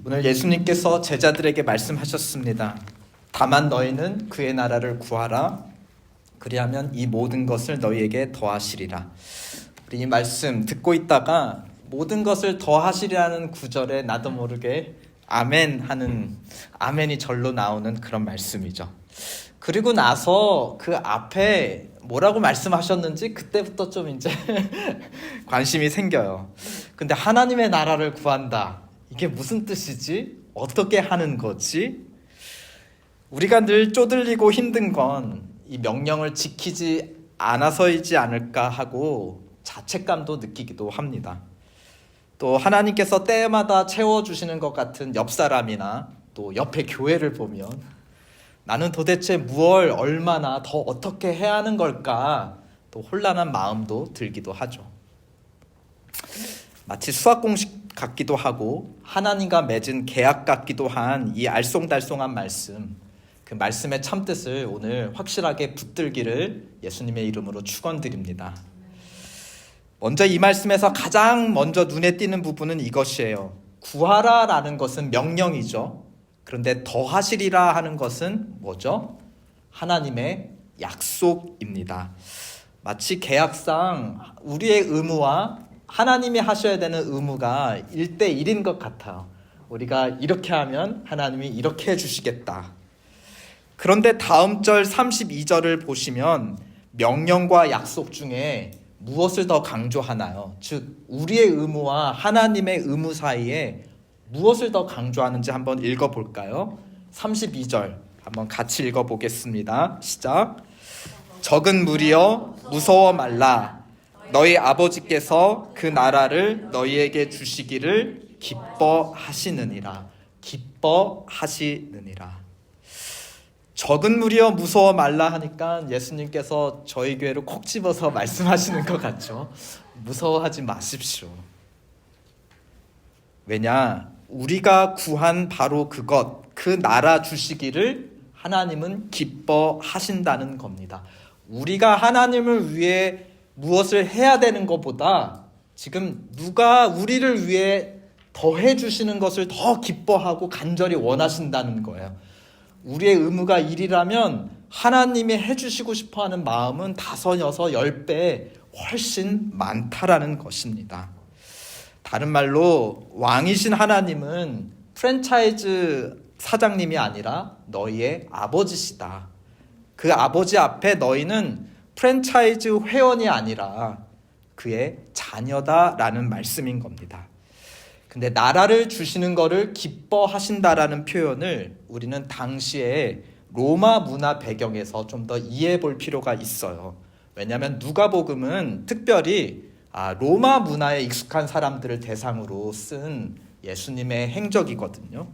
오늘 예수님께서 제자들에게 말씀하셨습니다. 다만 너희는 그의 나라를 구하라. 그리하면 이 모든 것을 너희에게 더하시리라. 우리 이 말씀 듣고 있다가 모든 것을 더하시리라는 구절에 나도 모르게 아멘 하는, 아멘이 절로 나오는 그런 말씀이죠. 그리고 나서 그 앞에 뭐라고 말씀하셨는지 그때부터 좀 이제 관심이 생겨요. 근데 하나님의 나라를 구한다. 이게 무슨 뜻이지? 어떻게 하는 거지? 우리가 늘 쪼들리고 힘든 건 이 명령을 지키지 않아서이지 않을까 하고 자책감도 느끼기도 합니다. 또 하나님께서 때마다 채워주시는 것 같은 옆 사람이나 또 옆에 교회를 보면 나는 도대체 무얼 얼마나 더 어떻게 해야 하는 걸까? 또 혼란한 마음도 들기도 하죠. 마치 수학 공식 같기도 하고 하나님과 맺은 계약 같기도 한 이 알쏭달쏭한 말씀, 그 말씀의 참뜻을 오늘 확실하게 붙들기를 예수님의 이름으로 축원드립니다. 먼저 이 말씀에서 가장 먼저 눈에 띄는 부분은 이것이에요. 구하라라는 것은 명령이죠. 그런데 더하시리라 하는 것은 뭐죠? 하나님의 약속입니다. 마치 계약상 우리의 의무와 하나님이 하셔야 되는 의무가 1대1인 것 같아요. 우리가 이렇게 하면 하나님이 이렇게 해주시겠다. 그런데 다음 절 32절을 보시면 명령과 약속 중에 무엇을 더 강조하나요? 즉 우리의 의무와 하나님의 의무 사이에 무엇을 더 강조하는지 한번 읽어볼까요? 32절 한번 같이 읽어보겠습니다. 시작. 적은 무리여 무서워 말라. 너희 아버지께서 그 나라를 너희에게 주시기를 기뻐하시느니라. 기뻐하시느니라. 적은 무리여 무서워 말라 하니까 예수님께서 저희 교회를 콕 집어서 말씀하시는 것 같죠. 무서워하지 마십시오. 왜냐? 우리가 구한 바로 그것, 그 나라 주시기를 하나님은 기뻐하신다는 겁니다. 우리가 하나님을 위해 무엇을 해야 되는 것보다 지금 누가 우리를 위해 더 해주시는 것을 더 기뻐하고 간절히 원하신다는 거예요. 우리의 의무가 1이라면 하나님이 해주시고 싶어하는 마음은 5, 6, 10배 훨씬 많다라는 것입니다. 다른 말로 왕이신 하나님은 프랜차이즈 사장님이 아니라 너희의 아버지시다. 그 아버지 앞에 너희는 프랜차이즈 회원이 아니라 그의 자녀다라는 말씀인 겁니다. 근데 나라를 주시는 것을 기뻐하신다라는 표현을 우리는 당시에 로마 문화 배경에서 좀 더 이해해 볼 필요가 있어요. 왜냐하면 누가복음은 특별히 로마 문화에 익숙한 사람들을 대상으로 쓴 예수님의 행적이거든요.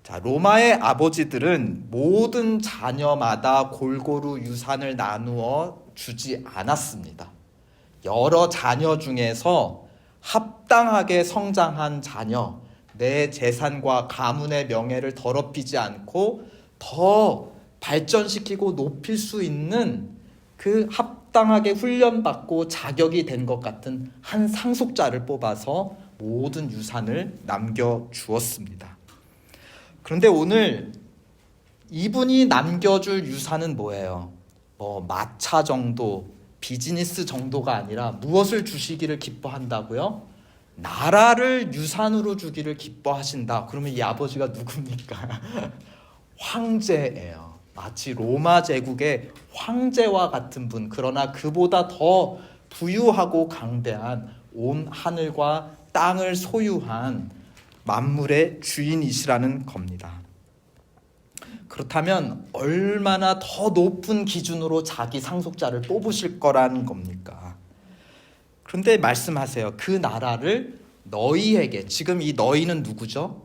자, 로마의 아버지들은 모든 자녀마다 골고루 유산을 나누어 주지 않았습니다. 여러 자녀 중에서 합당하게 성장한 자녀, 내 재산과 가문의 명예를 더럽히지 않고 더 발전시키고 높일 수 있는 그 합당하게 훈련받고 자격이 된 것 같은 한 상속자를 뽑아서 모든 유산을 남겨주었습니다. 그런데 오늘 이분이 남겨줄 유산은 뭐예요? 마차 정도, 비즈니스 정도가 아니라 무엇을 주시기를 기뻐한다고요? 나라를 유산으로 주기를 기뻐하신다. 그러면 이 아버지가 누굽니까? 황제예요. 마치 로마 제국의 황제와 같은 분, 그러나 그보다 더 부유하고 강대한 온 하늘과 땅을 소유한 만물의 주인이시라는 겁니다. 그렇다면 얼마나 더 높은 기준으로 자기 상속자를 뽑으실 거라는 겁니까? 그런데 말씀하세요. 그 나라를 너희에게, 지금 이 너희는 누구죠?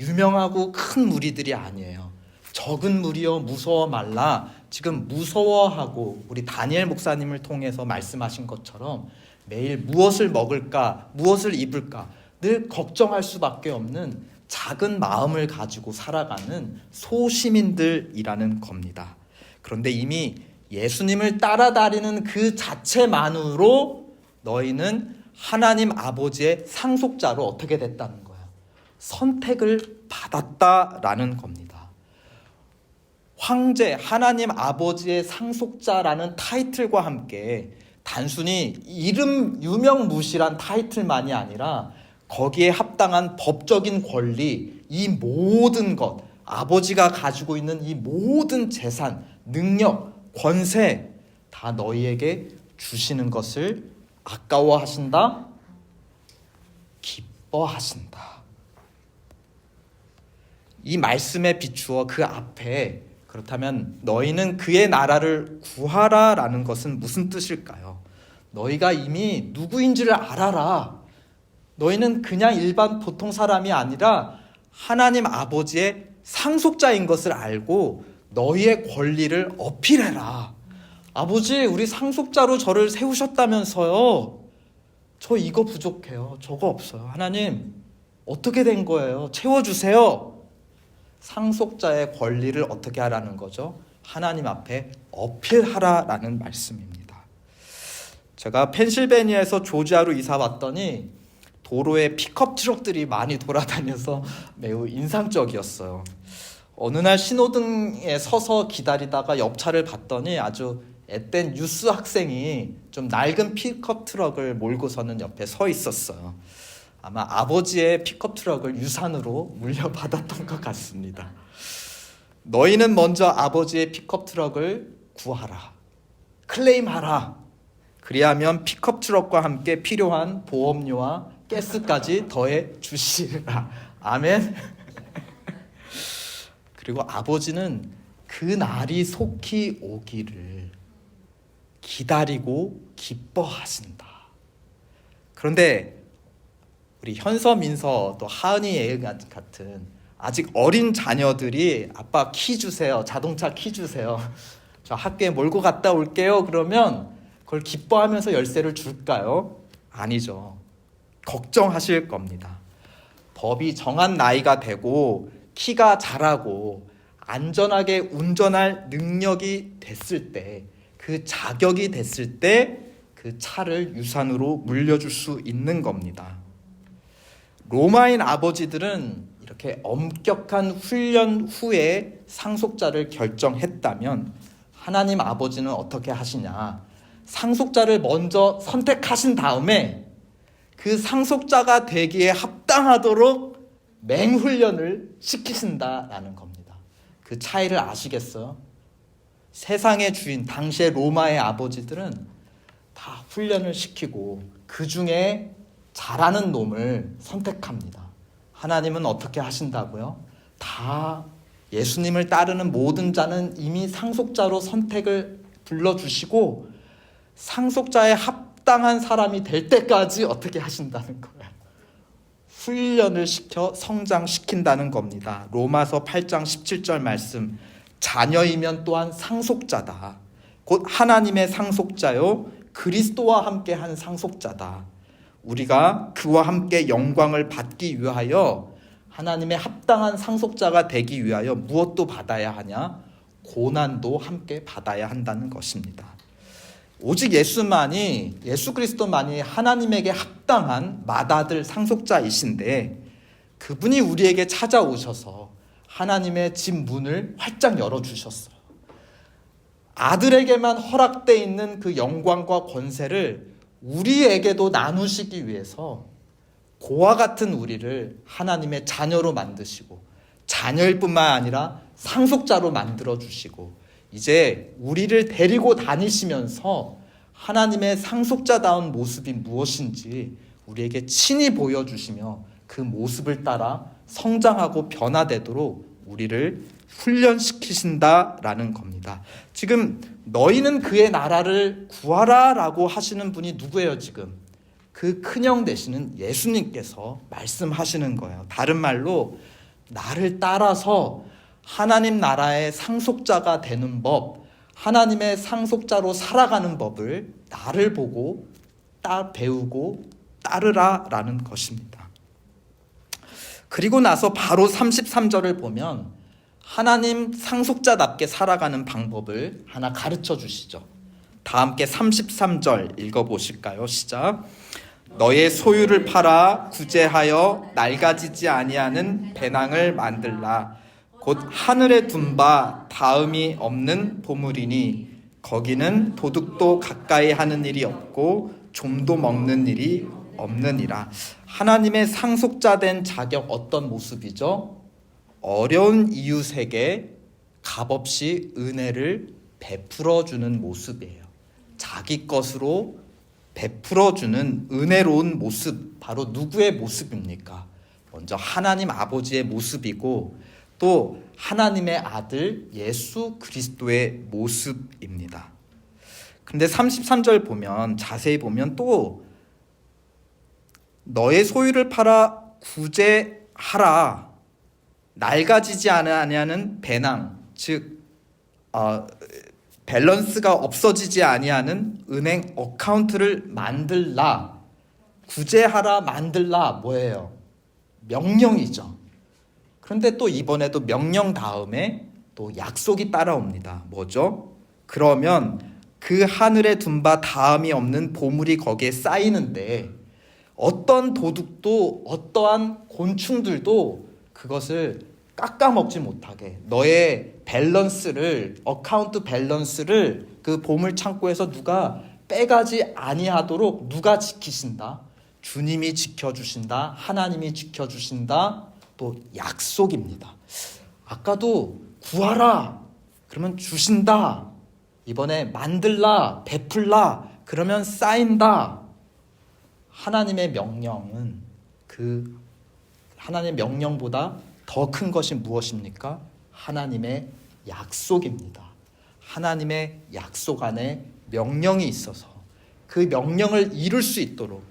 유명하고 큰 무리들이 아니에요. 적은 무리여 무서워 말라. 지금 무서워하고 우리 다니엘 목사님을 통해서 말씀하신 것처럼 매일 무엇을 먹을까, 무엇을 입을까 늘 걱정할 수밖에 없는 작은 마음을 가지고 살아가는 소시민들이라는 겁니다. 그런데 이미 예수님을 따라다니는 그 자체만으로 너희는 하나님 아버지의 상속자로 어떻게 됐다는 거예요? 선택을 받았다라는 겁니다. 황제, 하나님 아버지의 상속자라는 타이틀과 함께 단순히 이름 유명무실한 타이틀만이 아니라 거기에 합당한 법적인 권리, 이 모든 것, 아버지가 가지고 있는 이 모든 재산, 능력, 권세 다 너희에게 주시는 것을 아까워하신다? 기뻐하신다. 이 말씀에 비추어 그 앞에 그렇다면 너희는 그의 나라를 구하라 라는 것은 무슨 뜻일까요? 너희가 이미 누구인지를 알아라. 너희는 그냥 일반 보통 사람이 아니라 하나님 아버지의 상속자인 것을 알고 너희의 권리를 어필해라. 아버지, 우리 상속자로 저를 세우셨다면서요. 저 이거 부족해요. 저거 없어요. 하나님, 어떻게 된 거예요? 채워주세요. 상속자의 권리를 어떻게 하라는 거죠? 하나님 앞에 어필하라라는 말씀입니다. 제가 펜실베니아에서 조지아로 이사 왔더니 도로에 픽업 트럭들이 많이 돌아다녀서 매우 인상적이었어요. 어느 날 신호등에 서서 기다리다가 옆차를 봤더니 아주 앳된 유스 학생이 좀 낡은 픽업 트럭을 몰고서는 옆에 서 있었어요. 아마 아버지의 픽업 트럭을 유산으로 물려받았던 것 같습니다. 너희는 먼저 아버지의 픽업 트럭을 구하라. 클레임하라. 그리하면 픽업 트럭과 함께 필요한 보험료와 가스까지 더해 주시라. 아멘. 그리고 아버지는 그 날이 속히 오기를 기다리고 기뻐하신다. 그런데 우리 현서, 민서, 또 하은이 애 같은 아직 어린 자녀들이 아빠 키 주세요. 자동차 키 주세요. 저 학교에 몰고 갔다 올게요. 그러면 그걸 기뻐하면서 열쇠를 줄까요? 아니죠. 걱정하실 겁니다. 법이 정한 나이가 되고 키가 자라고 안전하게 운전할 능력이 됐을 때, 그 자격이 됐을 때 그 차를 유산으로 물려줄 수 있는 겁니다. 로마인 아버지들은 이렇게 엄격한 훈련 후에 상속자를 결정했다면 하나님 아버지는 어떻게 하시냐? 상속자를 먼저 선택하신 다음에 그 상속자가 되기에 합당하도록 맹훈련을 시키신다라는 겁니다. 그 차이를 아시겠어요? 세상의 주인, 당시의 로마의 아버지들은 다 훈련을 시키고 그 중에 잘하는 놈을 선택합니다. 하나님은 어떻게 하신다고요? 다 예수님을 따르는 모든 자는 이미 상속자로 선택을 불러주시고 상속자에 합당한 사람이 될 때까지 어떻게 하신다는 거예요. 훈련을 시켜 성장시킨다는 겁니다. 로마서 8장 17절 말씀, 자녀이면 또한 상속자다. 곧 하나님의 상속자요 그리스도와 함께 한 상속자다. 우리가 그와 함께 영광을 받기 위하여 하나님의 합당한 상속자가 되기 위하여 무엇도 받아야 하냐? 고난도 함께 받아야 한다는 것입니다. 오직 예수 그리스도만이 하나님에게 합당한 맏아들 상속자이신데 그분이 우리에게 찾아오셔서 하나님의 집 문을 활짝 열어주셨어요. 아들에게만 허락되어 있는 그 영광과 권세를 우리에게도 나누시기 위해서 고와 같은 우리를 하나님의 자녀로 만드시고 자녀일 뿐만 아니라 상속자로 만들어주시고 이제 우리를 데리고 다니시면서 하나님의 상속자다운 모습이 무엇인지 우리에게 친히 보여주시며 그 모습을 따라 성장하고 변화되도록 우리를 훈련시키신다라는 겁니다. 지금 너희는 그의 나라를 구하라라고 하시는 분이 누구예요? 지금 그 큰형 되시는 예수님께서 말씀하시는 거예요. 다른 말로 나를 따라서 하나님 나라의 상속자가 되는 법, 하나님의 상속자로 살아가는 법을 나를 보고 배우고 따르라라는 것입니다. 그리고 나서 바로 33절을 보면 하나님 상속자답게 살아가는 방법을 하나 가르쳐 주시죠. 다 함께 33절 읽어보실까요? 시작. 너의 소유를 팔아 구제하여 낡아지지 아니하는 배낭을 만들라. 곧 하늘에 둔 바 다음이 없는 보물이니 거기는 도둑도 가까이 하는 일이 없고 좀도 먹는 일이 없느니라. 하나님의 상속자 된 자격 어떤 모습이죠? 어려운 이웃에게 값없이 은혜를 베풀어주는 모습이에요. 자기 것으로 베풀어주는 은혜로운 모습, 바로 누구의 모습입니까? 먼저 하나님 아버지의 모습이고 또 하나님의 아들 예수 그리스도의 모습입니다. 근데 33절 보면, 자세히 보면 또 너의 소유를 팔아 구제하라. 낡아지지 아니하는 배낭, 즉 밸런스가 없어지지 아니하는 은행 어카운트를 만들라. 구제하라, 만들라 뭐예요? 명령이죠. 그런데 또 이번에도 명령 다음에 또 약속이 따라옵니다. 뭐죠? 그러면 그 하늘에 둔 바 다음이 없는 보물이 거기에 쌓이는데 어떤 도둑도 어떠한 곤충들도 그것을 깎아먹지 못하게, 너의 밸런스를, 어카운트 밸런스를 그 보물 창고에서 누가 빼가지 아니하도록 누가 지키신다? 주님이 지켜주신다. 하나님이 지켜주신다. 또 약속입니다. 아까도 구하라 그러면 주신다. 이번에 만들라, 베풀라 그러면 쌓인다. 하나님의 명령은 그 하나님의 명령보다 더 큰 것이 무엇입니까? 하나님의 약속입니다. 하나님의 약속 안에 명령이 있어서 그 명령을 이룰 수 있도록,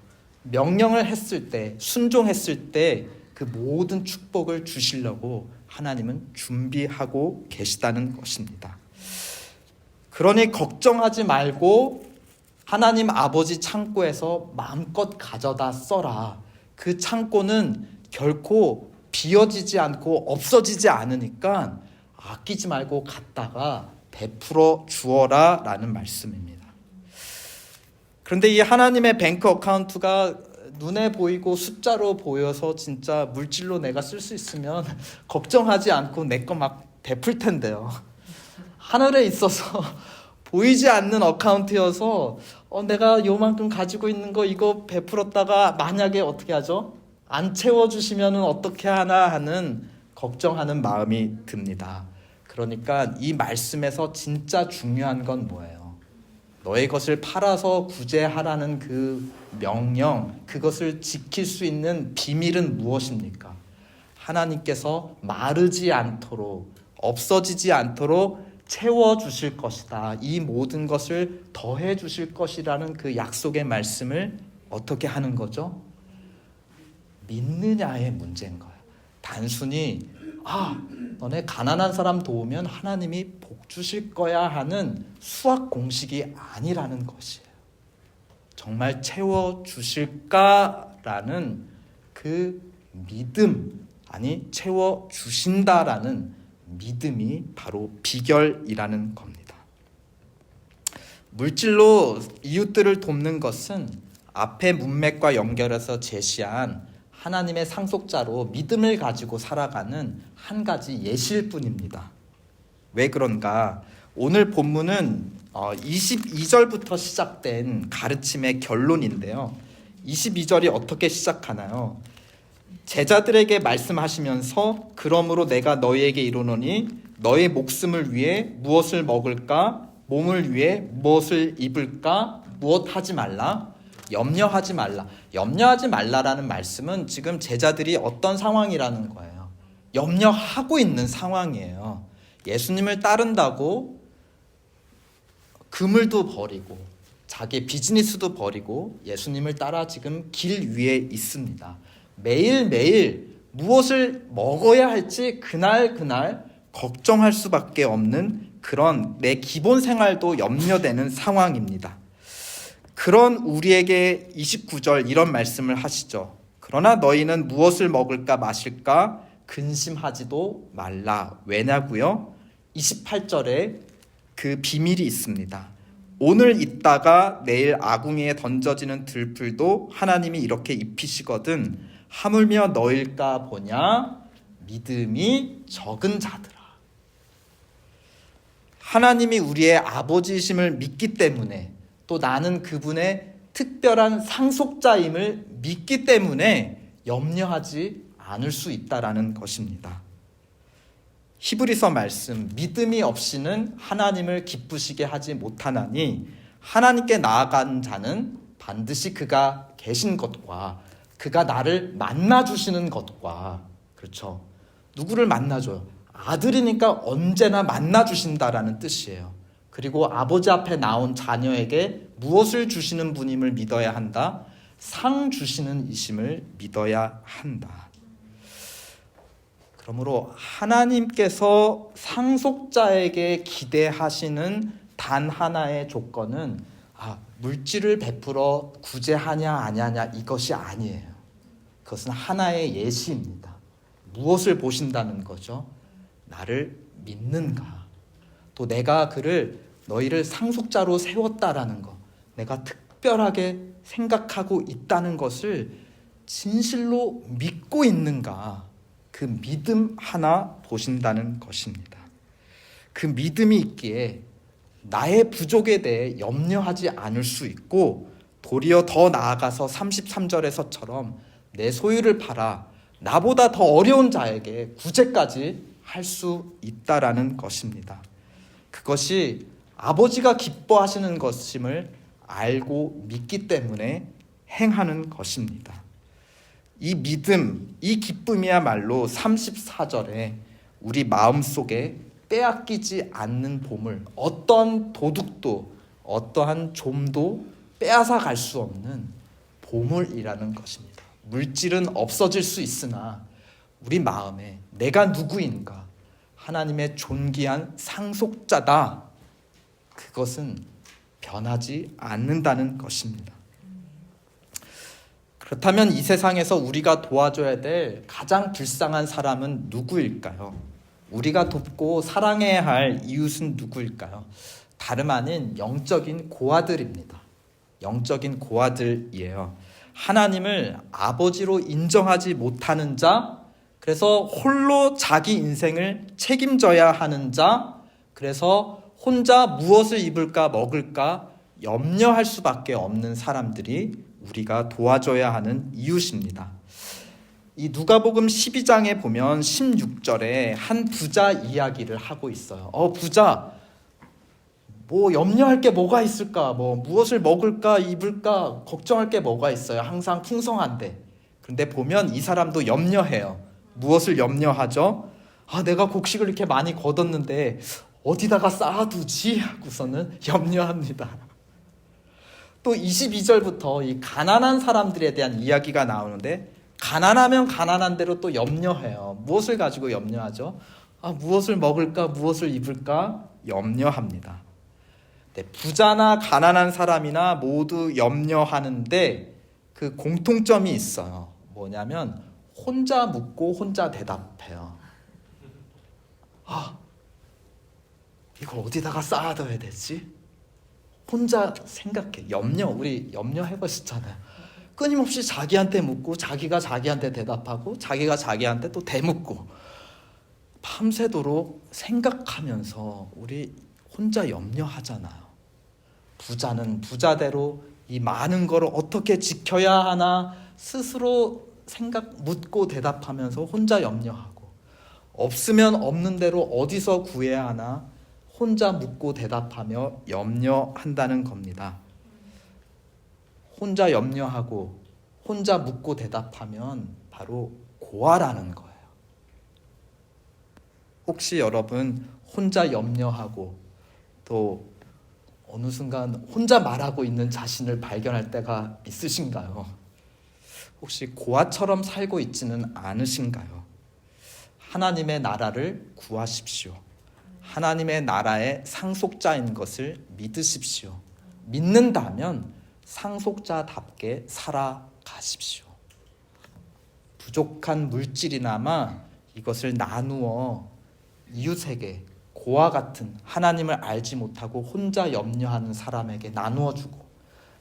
명령을 했을 때, 순종했을 때 그 모든 축복을 주시려고 하나님은 준비하고 계시다는 것입니다. 그러니 걱정하지 말고 하나님 아버지 창고에서 마음껏 가져다 써라. 그 창고는 결코 비어지지 않고 없어지지 않으니까 아끼지 말고 갖다가 베풀어 주어라 라는 말씀입니다. 그런데 이 하나님의 뱅크 어카운트가 눈에 보이고 숫자로 보여서 진짜 물질로 내가 쓸 수 있으면 걱정하지 않고 내 거 막 베풀 텐데요. 하늘에 있어서 보이지 않는 어카운트여서 내가 요만큼 가지고 있는 거 이거 베풀었다가 만약에 어떻게 하죠? 안 채워주시면 어떻게 하나 하는 걱정하는 마음이 듭니다. 그러니까 이 말씀에서 진짜 중요한 건 뭐예요? 너의 것을 팔아서 구제하라는 그 명령, 그것을 지킬 수 있는 비밀은 무엇입니까? 하나님께서 마르지 않도록, 없어지지 않도록 채워주실 것이다. 이 모든 것을 더해 주실 것이라는 그 약속의 말씀을 어떻게 하는 거죠? 믿느냐의 문제인 거예요. 단순히 너네 가난한 사람 도우면 하나님이 복 주실 거야 하는 수학 공식이 아니라는 것이에요. 정말 채워주실까라는 그 믿음, 아니 채워주신다라는 믿음이 바로 비결이라는 겁니다. 물질로 이웃들을 돕는 것은 앞의 문맥과 연결해서 제시한 하나님의 상속자로 믿음을 가지고 살아가는 한 가지 예시일 뿐입니다. 왜 그런가? 오늘 본문은 22절부터 시작된 가르침의 결론인데요. 22절이 어떻게 시작하나요? 제자들에게 말씀하시면서 그러므로 내가 너희에게 이르노니 너희 목숨을 위해 무엇을 먹을까? 몸을 위해 무엇을 입을까? 무엇하지 말라? 염려하지 말라. 염려하지 말라라는 말씀은 지금 제자들이 어떤 상황이라는 거예요. 염려하고 있는 상황이에요. 예수님을 따른다고 그물도 버리고 자기 비즈니스도 버리고 예수님을 따라 지금 길 위에 있습니다. 매일매일 무엇을 먹어야 할지 그날 걱정할 수밖에 없는 그런 내 기본 생활도 염려되는 상황입니다. 그런 우리에게 29절 이런 말씀을 하시죠. 그러나 너희는 무엇을 먹을까 마실까 근심하지도 말라. 왜냐고요? 28절에 그 비밀이 있습니다. 오늘 있다가 내일 아궁이에 던져지는 들풀도 하나님이 이렇게 입히시거든 하물며 너일까 보냐 믿음이 적은 자들아. 하나님이 우리의 아버지심을 믿기 때문에 또 나는 그분의 특별한 상속자임을 믿기 때문에 염려하지 않을 수 있다라는 것입니다. 히브리서 말씀, 믿음이 없이는 하나님을 기쁘시게 하지 못하나니 하나님께 나아간 자는 반드시 그가 계신 것과 그가 나를 만나주시는 것과, 그렇죠, 누구를 만나줘요? 아들이니까 언제나 만나주신다라는 뜻이에요. 그리고 아버지 앞에 나온 자녀에게 무엇을 주시는 분임을 믿어야 한다? 상 주시는 이심을 믿어야 한다. 그러므로 하나님께서 상속자에게 기대하시는 단 하나의 조건은 물질을 베풀어 구제하냐 아니하냐 이것이 아니에요. 그것은 하나의 예시입니다. 무엇을 보신다는 거죠? 나를 믿는가? 또 내가 너희를 상속자로 세웠다라는 것, 내가 특별하게 생각하고 있다는 것을 진실로 믿고 있는가? 그 믿음 하나 보신다는 것입니다. 그 믿음이 있기에 나의 부족에 대해 염려하지 않을 수 있고, 도리어 더 나아가서 33절에서처럼 내 소유를 팔아 나보다 더 어려운 자에게 구제까지 할 수 있다라는 것입니다. 그것이 아버지가 기뻐하시는 것임을 알고 믿기 때문에 행하는 것입니다. 이 믿음, 이 기쁨이야말로 34절에 우리 마음속에 빼앗기지 않는 보물, 어떠한 도둑도 어떠한 좀도 빼앗아 갈 수 없는 보물이라는 것입니다. 물질은 없어질 수 있으나 우리 마음에 내가 누구인가, 하나님의 존귀한 상속자다, 그것은 변하지 않는다는 것입니다. 그렇다면 이 세상에서 우리가 도와줘야 될 가장 불쌍한 사람은 누구일까요? 우리가 돕고 사랑해야 할 이웃은 누구일까요? 다름 아닌 영적인 고아들입니다. 영적인 고아들이에요. 하나님을 아버지로 인정하지 못하는 자, 그래서 홀로 자기 인생을 책임져야 하는 자, 그래서 혼자 무엇을 입을까 먹을까 염려할 수밖에 없는 사람들이 우리가 도와줘야 하는 이웃입니다. 이 누가복음 12장에 보면 16절에 한 부자 이야기를 하고 있어요. 부자, 염려할 게 뭐가 있을까? 무엇을 먹을까 입을까 걱정할 게 뭐가 있어요? 항상 풍성한데. 그런데 보면 이 사람도 염려해요. 무엇을 염려하죠? 내가 곡식을 이렇게 많이 거뒀는데 어디다가 쌓아두지? 하고서는 염려합니다. 또 22절부터 이 가난한 사람들에 대한 이야기가 나오는데, 가난하면 가난한 대로 또 염려해요. 무엇을 가지고 염려하죠? 무엇을 먹을까, 무엇을 입을까 염려합니다. 부자나 가난한 사람이나 모두 염려하는데 그 공통점이 있어요. 뭐냐면 혼자 묻고 혼자 대답해요. 이걸 어디다가 쌓아둬야 되지? 혼자 생각해. 우리 염려해보셨잖아요. 끊임없이 자기한테 묻고 자기가 자기한테 대답하고 자기가 자기한테 또 되묻고 밤새도록 생각하면서 우리 혼자 염려하잖아요. 부자는 부자대로 이 많은 거를 어떻게 지켜야 하나 스스로 묻고 대답하면서 혼자 염려하고, 없으면 없는 대로 어디서 구해야 하나 혼자 묻고 대답하며 염려한다는 겁니다. 혼자 염려하고 혼자 묻고 대답하면 바로 고아라는 거예요. 혹시 여러분 혼자 염려하고 또 어느 순간 혼자 말하고 있는 자신을 발견할 때가 있으신가요? 혹시 고아처럼 살고 있지는 않으신가요? 하나님의 나라를 구하십시오. 하나님의 나라의 상속자인 것을 믿으십시오. 믿는다면 상속자답게 살아가십시오. 부족한 물질이나마 이것을 나누어 이웃에게, 고와 같은 하나님을 알지 못하고 혼자 염려하는 사람에게 나누어 주고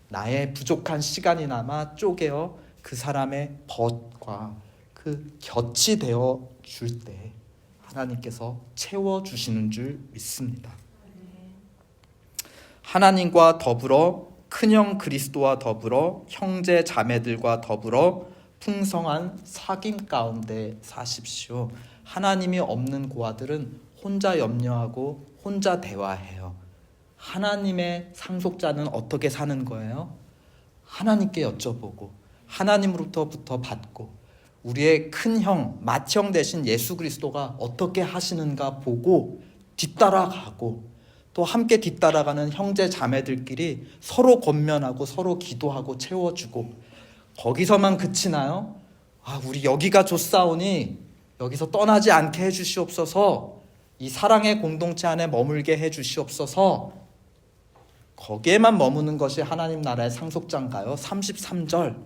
나의 부족한 시간이나마 쪼개어 그 사람의 벗과 그 곁이 되어 줄 때 하나님께서 채워주시는 줄 믿습니다. 하나님과 더불어 큰형 그리스도와 더불어 형제 자매들과 더불어 풍성한 사귐 가운데 사십시오. 하나님이 없는 고아들은 혼자 염려하고 혼자 대화해요. 하나님의 상속자는 어떻게 사는 거예요? 하나님께 여쭤보고 하나님으로부터 받고 우리의 큰형, 맏형 대신 예수 그리스도가 어떻게 하시는가 보고 뒤따라가고 또 함께 뒤따라가는 형제 자매들끼리 서로 권면하고 서로 기도하고 채워주고 거기서만 그치나요? 우리 여기가 좋사오니 여기서 떠나지 않게 해주시옵소서. 이 사랑의 공동체 안에 머물게 해주시옵소서. 거기에만 머무는 것이 하나님 나라의 상속자인가요? 33절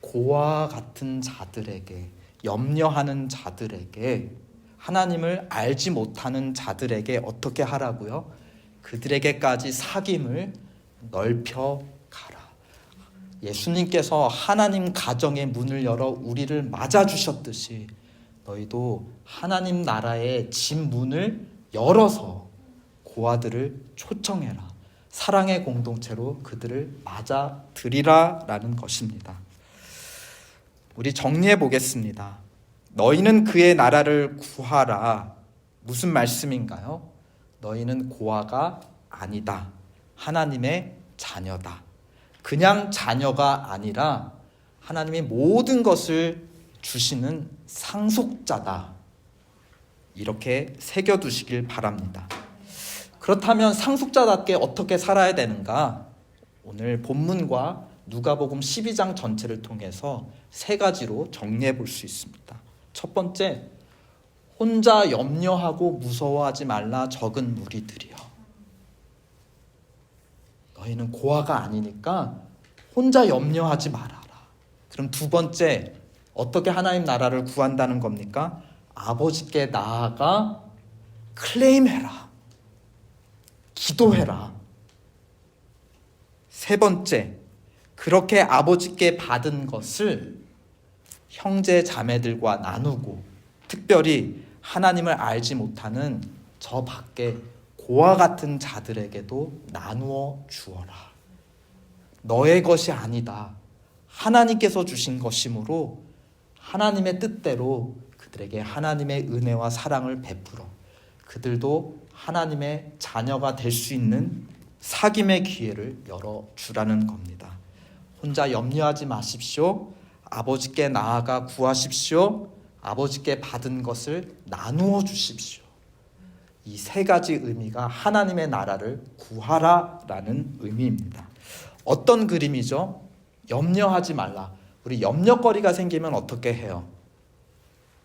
고와 같은 자들에게 염려하는 자들에게 하나님을 알지 못하는 자들에게 어떻게 하라고요? 그들에게까지 사귐을 넓혀 가라. 예수님께서 하나님 가정의 문을 열어 우리를 맞아주셨듯이 너희도 하나님 나라의 집 문을 열어서 고아들을 초청해라. 사랑의 공동체로 그들을 맞아들이라 라는 것입니다. 우리 정리해 보겠습니다. 너희는 그의 나라를 구하라. 무슨 말씀인가요? 너희는 고아가 아니다. 하나님의 자녀다. 그냥 자녀가 아니라 하나님이 모든 것을 주시는 상속자다. 이렇게 새겨두시길 바랍니다. 그렇다면 상속자답게 어떻게 살아야 되는가? 오늘 본문과 누가복음 12장 전체를 통해서 세 가지로 정리해 볼 수 있습니다. 첫 번째, 혼자 염려하고 무서워하지 말라 적은 무리들이여. 너희는 고아가 아니니까 혼자 염려하지 말아라. 그럼 두 번째, 어떻게 하나님 나라를 구한다는 겁니까? 아버지께 나아가 클레임해라. 기도해라. 세 번째, 그렇게 아버지께 받은 것을 형제 자매들과 나누고 특별히 하나님을 알지 못하는 저 밖에 고아 같은 자들에게도 나누어 주어라. 너의 것이 아니다. 하나님께서 주신 것이므로 하나님의 뜻대로 그들에게 하나님의 은혜와 사랑을 베풀어 그들도 하나님의 자녀가 될 수 있는 사귐의 기회를 열어주라는 겁니다. 혼자 염려하지 마십시오. 아버지께 나아가 구하십시오. 아버지께 받은 것을 나누어 주십시오. 이 세 가지 의미가 하나님의 나라를 구하라라는 의미입니다. 어떤 그림이죠? 염려하지 말라. 우리 염려거리가 생기면 어떻게 해요?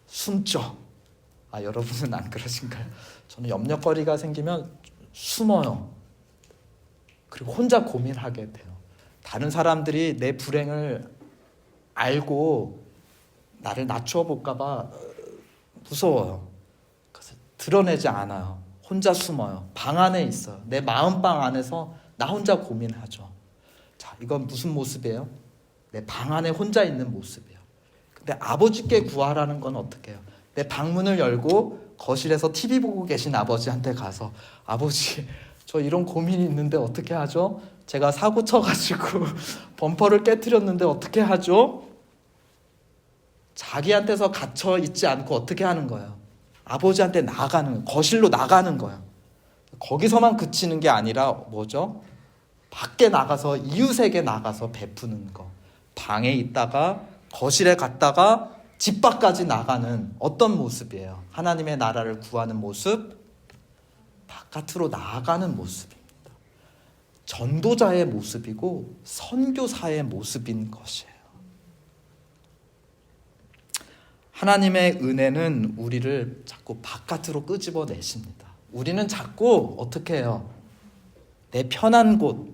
숨죠. 여러분은 안 그러신가요? 저는 염려거리가 생기면 숨어요. 그리고 혼자 고민하게 돼요. 다른 사람들이 내 불행을 알고 나를 낮추어 볼까 봐 무서워요. 그래서 드러내지 않아요. 혼자 숨어요. 방 안에 있어요. 내 마음방 안에서 나 혼자 고민하죠. 자, 이건 무슨 모습이에요? 내 방 안에 혼자 있는 모습이에요. 근데 아버지께 구하라는 건 어떻게 해요? 내 방문을 열고 거실에서 TV 보고 계신 아버지한테 가서 아버지, 저 이런 고민이 있는데 어떻게 하죠? 제가 사고 쳐가지고 범퍼를 깨트렸는데 어떻게 하죠? 자기한테서 갇혀 있지 않고 어떻게 하는 거예요? 아버지한테 나가는 거예요. 거실로 나가는 거예요. 거기서만 그치는 게 아니라 뭐죠? 밖에 나가서 이웃에게 나가서 베푸는 거. 방에 있다가 거실에 갔다가 집 밖까지 나가는 어떤 모습이에요? 하나님의 나라를 구하는 모습? 바깥으로 나아가는 모습입니다. 전도자의 모습이고 선교사의 모습인 것이에요. 하나님의 은혜는 우리를 자꾸 바깥으로 끄집어내십니다. 우리는 자꾸 어떻게 해요? 내 편한 곳,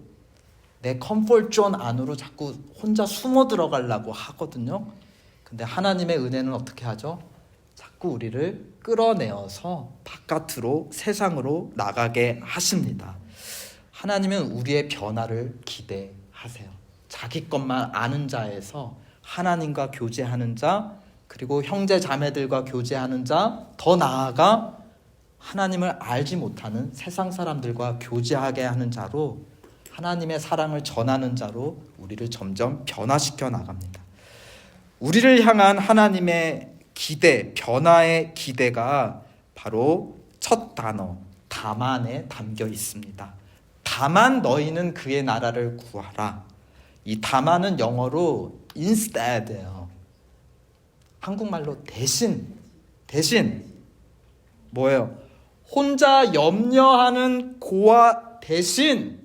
내 컴포트 존 안으로 자꾸 혼자 숨어 들어가려고 하거든요. 근데 하나님의 은혜는 어떻게 하죠? 자꾸 자꾸 우리를 끌어내어서 바깥으로 세상으로 나가게 하십니다. 하나님은 우리의 변화를 기대하세요. 자기 것만 아는 자에서 하나님과 교제하는 자, 그리고 형제 자매들과 교제하는 자, 더 나아가 하나님을 알지 못하는 세상 사람들과 교제하게 하는 자로, 하나님의 사랑을 전하는 자로 우리를 점점 변화시켜 나갑니다. 우리를 향한 하나님의 기대, 변화의 기대가 바로 첫 단어 다만에 담겨 있습니다. 다만 너희는 그의 나라를 구하라. 이 다만은 영어로 instead예요. 한국말로 대신 뭐예요? 혼자 염려하는 고아 대신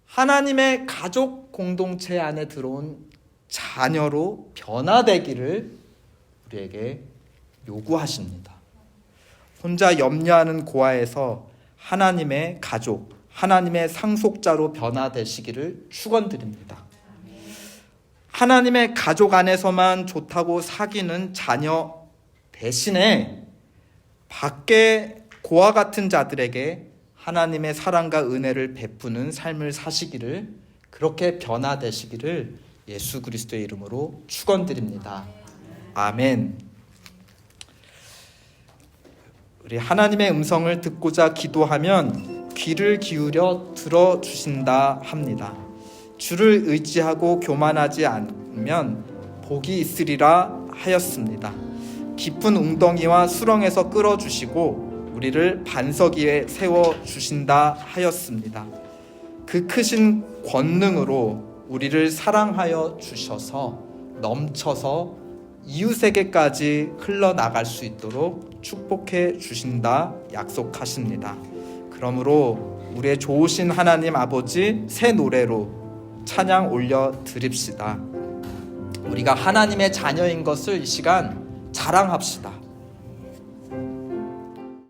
하나님의 가족 공동체 안에 들어온 자녀로 변화되기를 우리에게 요구하십니다. 혼자 염려하는 고아에서 하나님의 가족, 하나님의 상속자로 변화되시기를 축원드립니다. 하나님의 가족 안에서만 좋다고 사귀는 자녀 대신에 밖에 고아 같은 자들에게 하나님의 사랑과 은혜를 베푸는 삶을 사시기를, 그렇게 변화되시기를 예수 그리스도의 이름으로 축원드립니다. 아멘. 우리 하나님의 음성을 듣고자 기도하면 귀를 기울여 들어주신다 합니다. 주를 의지하고 교만하지 않으면 복이 있으리라 하였습니다. 깊은 웅덩이와 수렁에서 끌어주시고 우리를 반석 위에 세워주신다 하였습니다. 그 크신 권능으로 우리를 사랑하여 주셔서 넘쳐서 이웃에게까지 흘러나갈 수 있도록 축복해 주신다 약속하십니다. 그러므로 우리의 좋으신 하나님 아버지 새 노래로 찬양 올려 드립시다. 우리가 하나님의 자녀인 것을 이 시간 자랑합시다.